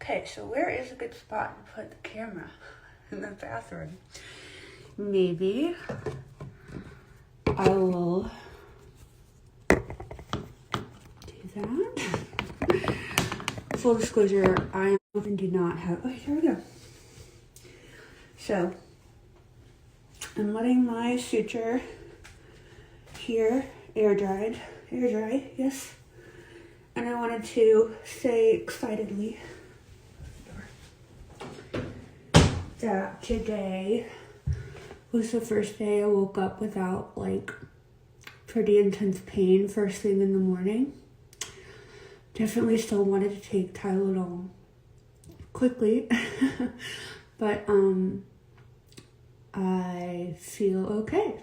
Okay, so where is a good spot to put the camera? In the bathroom. Maybe I will do that. Full disclosure, I often do not have, oh, here we go. So, I'm letting my suture here air dry, yes. And I wanted to say excitedly that today was the first day I woke up without like pretty intense pain first thing in the morning. Definitely still wanted to take Tylenol quickly, but I feel okay.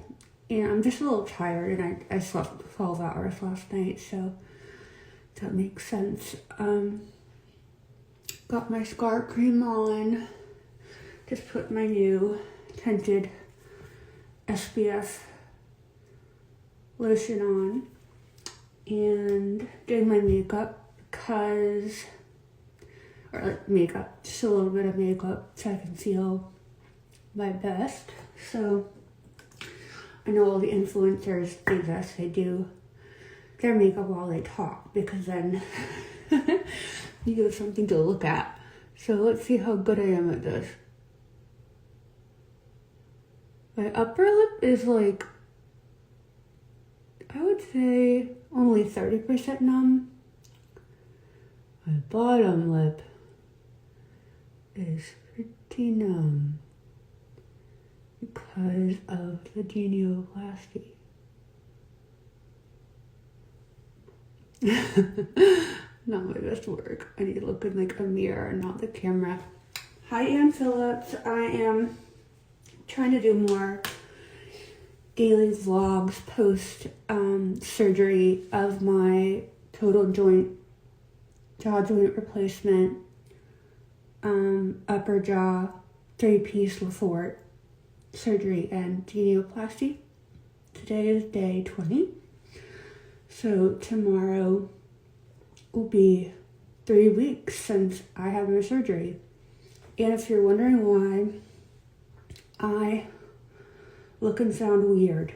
And I'm just a little tired, and I slept 12 hours last night, so that makes sense. Got my scar cream on. Just put my new tinted SPF lotion on. And doing my makeup just a little bit of makeup so I can feel my best. So I know all the influencers do this. They do their makeup while they talk because then you have something to look at. So let's see how good I am at this. My upper lip is like, I would say only 30% numb. My bottom lip is pretty numb because of the Genioplasty. Not my best work. I need to look in like a mirror, not the camera. Hi, Ann Phillips. I am trying to do more daily vlogs post surgery of my total jaw joint replacement, upper jaw 3-piece Lefort surgery and genioplasty. Today is day 20. So tomorrow will be 3 weeks since I had my surgery. And if you're wondering why I look and sound weird,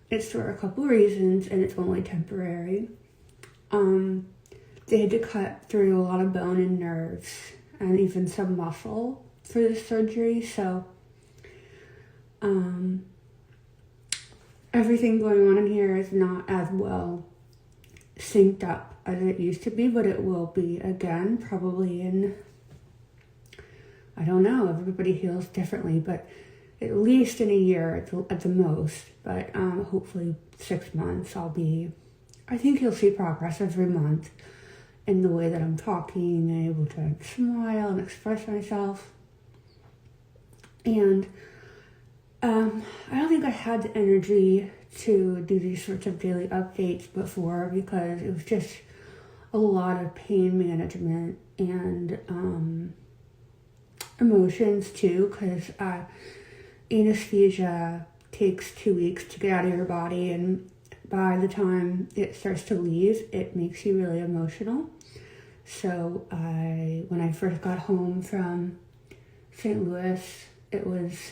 it's for a couple reasons, and it's only temporary. They had to cut through a lot of bone and nerves and even some muscle for the surgery, so everything going on in here is not as well synced up as it used to be, but it will be again, probably in, I don't know, everybody heals differently, but at least in a year at the most, but hopefully 6 months I think you'll see progress every month in the way that I'm talking and able to smile and express myself. And I don't think I had the energy to do these sorts of daily updates before because it was just a lot of pain management and emotions too, because anesthesia takes 2 weeks to get out of your body, and by the time it starts to leave, it makes you really emotional. So when I first got home from St. Louis, it was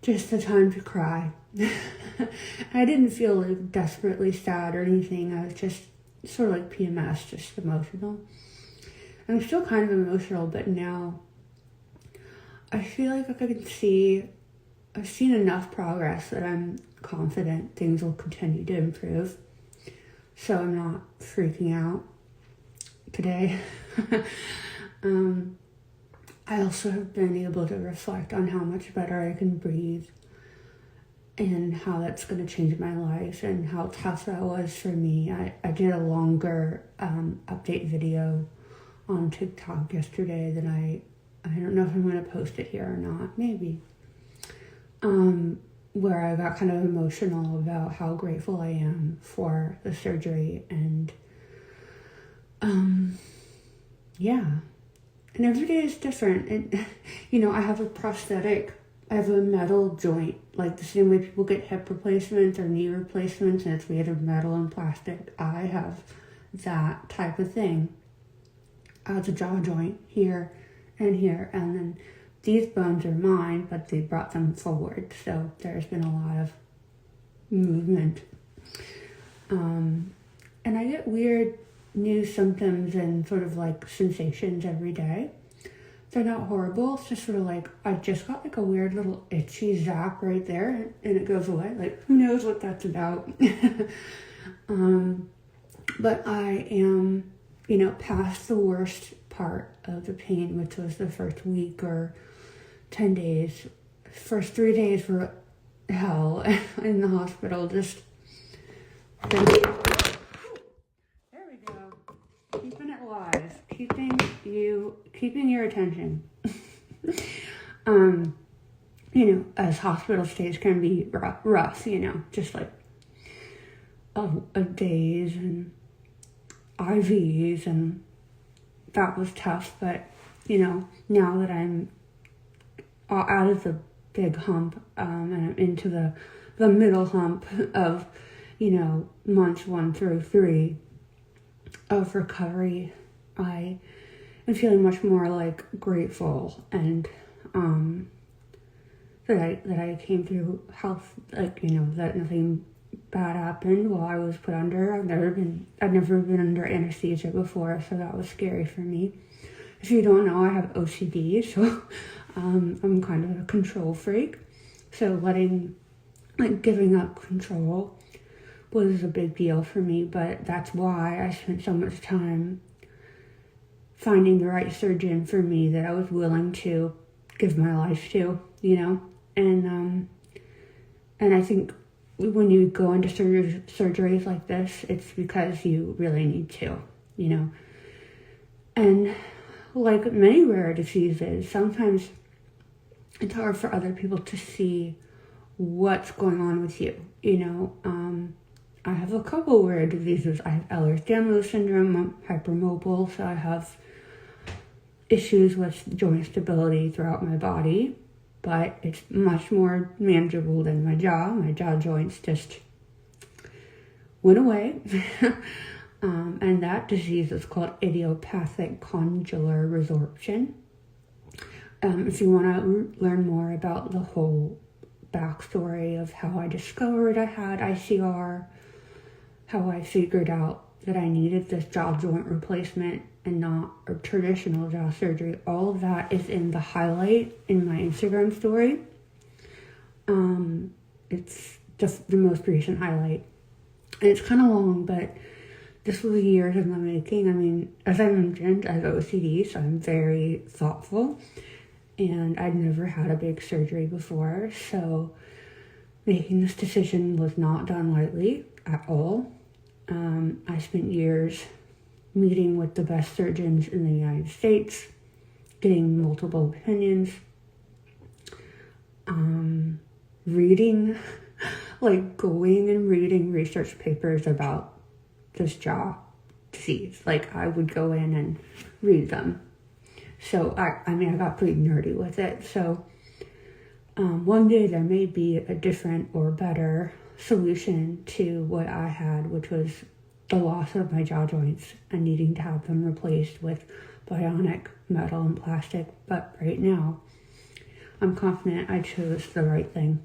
just the time to cry. I didn't feel like desperately sad or anything. I was just sort of like PMS, just emotional. I'm still kind of emotional, but now I feel like I've seen enough progress that I'm confident things will continue to improve. So I'm not freaking out today. I also have been able to reflect on how much better I can breathe and how that's going to change my life and how tough that was for me. I did a longer update video on TikTok yesterday that I don't know if I'm going to post it here or not, maybe. Where I got kind of emotional about how grateful I am for the surgery and yeah. And every day is different. And, I have a prosthetic. I have a metal joint, like the same way people get hip replacements or knee replacements, and it's made of metal and plastic. I have that type of thing. as a jaw joint here and here, and then these bones are mine, but they brought them forward, so there's been a lot of movement. And I get weird new symptoms and sort of like sensations every day. They're not horrible, it's just sort of like, I just got like a weird little itchy zap right there, and it goes away. Like, who knows what that's about? But I am, past the worst part of the pain, which was the first week or 10 days. First 3 days were hell in the hospital. Just there we go. Keeping it live, keeping your attention. As hospital stays can be rough, just like a days and IVs, and that was tough. But now that I'm out of the big hump, and I'm into the middle hump of months 1 through 3 of recovery, I am feeling much more like grateful, and that I came through health, that nothing bad happened while I was put under. I've never been under anesthesia before, so that was scary for me. If you don't know, I have OCD, so I'm kind of a control freak. So giving up control was a big deal for me, but that's why I spent so much time finding the right surgeon for me that I was willing to give my life to, and I think when you go into surgeries like this, it's because you really need to, and like many rare diseases, sometimes it's hard for other people to see what's going on with you, I have a couple rare diseases. I have Ehlers-Danlos syndrome, I'm hypermobile, so I have issues with joint stability throughout my body, but it's much more manageable than my jaw. My jaw joints just went away. And that disease is called idiopathic condylar resorption. If you want to learn more about the whole backstory of how I discovered I had ICR, how I figured out that I needed this jaw joint replacement and not a traditional jaw surgery, all of that is in the highlight in my Instagram story. It's just the most recent highlight. And it's kind of long, but this was years in the making. I mean, as I mentioned, I have OCD, so I'm very thoughtful. And I'd never had a big surgery before, so making this decision was not done lightly at all. I spent years meeting with the best surgeons in the United States, getting multiple opinions, reading, going and reading research papers about this jaw disease. I would go in and read them. So, I got pretty nerdy with it. So, one day there may be a different or better solution to what I had, which was the loss of my jaw joints and needing to have them replaced with bionic metal and plastic. But right now, I'm confident I chose the right thing.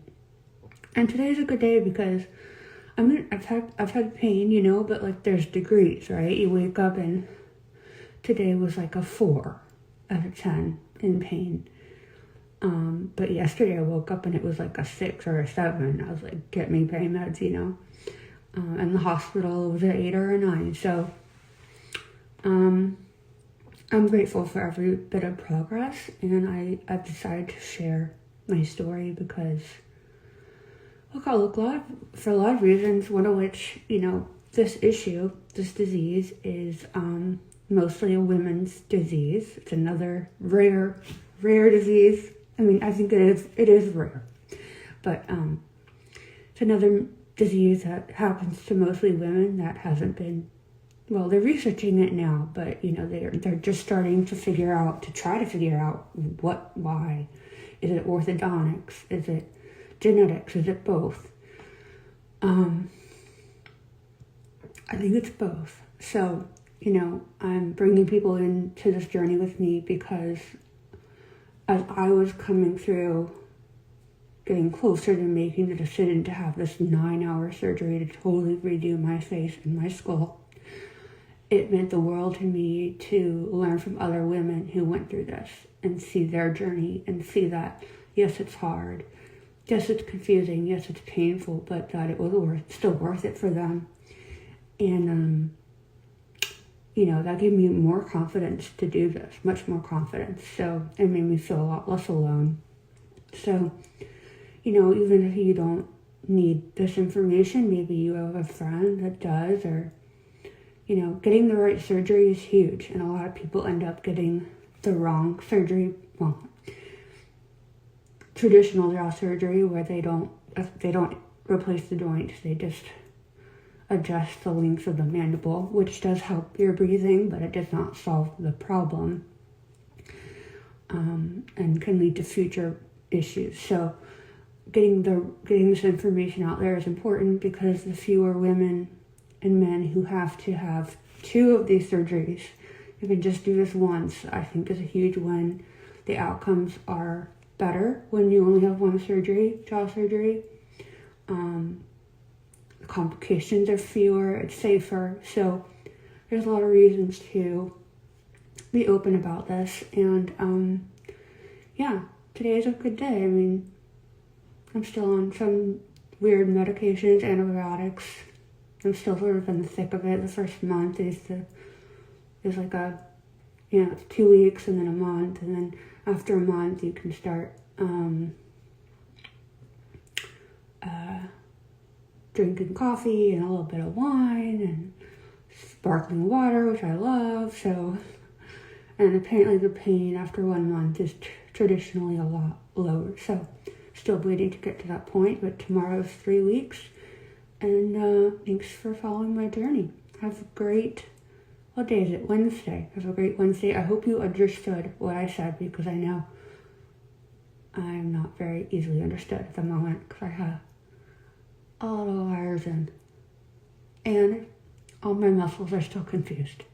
And today's a good day because I've had pain, but there's degrees, right? You wake up and today was like a 4 out of 10 in pain. But yesterday I woke up and it was like a 6 or a 7. I was like, get me pain meds, and the hospital was an 8 or a 9. So, I'm grateful for every bit of progress, and I've decided to share my story because, for a lot of reasons, one of which, this disease is, mostly a women's disease. It's another rare disease. I mean, I think it is rare, but it's another disease that happens to mostly women that hasn't been, they're researching it now, but they're just starting to try to figure out why. Is it orthodontics? Is it genetics? Is it both? I think it's both. So I'm bringing people into this journey with me because as I was coming through, getting closer to making the decision to have this 9-hour surgery to totally redo my face and my skull, it meant the world to me to learn from other women who went through this and see their journey and see that, yes, it's hard. Yes, it's confusing. Yes, it's painful, but that it was still worth it for them. And, that gave me more confidence to do this, much more confidence. So it made me feel a lot less alone. So, even if you don't need this information, maybe you have a friend that does, or, getting the right surgery is huge. And a lot of people end up getting the wrong surgery. Well, traditional jaw surgery where they don't replace the joints. They just adjust the length of the mandible, which does help your breathing, but it does not solve the problem, and can lead to future issues. So getting this information out there is important, because the fewer women and men who have to have 2 of these surgeries, you can just do this once, I think is a huge win. The outcomes are better when you only have one surgery, jaw surgery. The complications are fewer, it's safer. So there's a lot of reasons to be open about this. And today is a good day. I mean, I'm still on some weird medications, antibiotics. I'm still sort of in the thick of it. The first month is like it's 2 weeks and then a month, and then after a month you can start drinking coffee and a little bit of wine and sparkling water, which I love. So, and apparently the pain after 1 month is traditionally a lot lower. So, still waiting to get to that point, but tomorrow's 3 weeks. And thanks for following my journey. Have a great, what day is it? Wednesday. Have a great Wednesday. I hope you understood what I said, because I know I'm not very easily understood at the moment, because I have a lot of wires in. And all my muscles are still confused.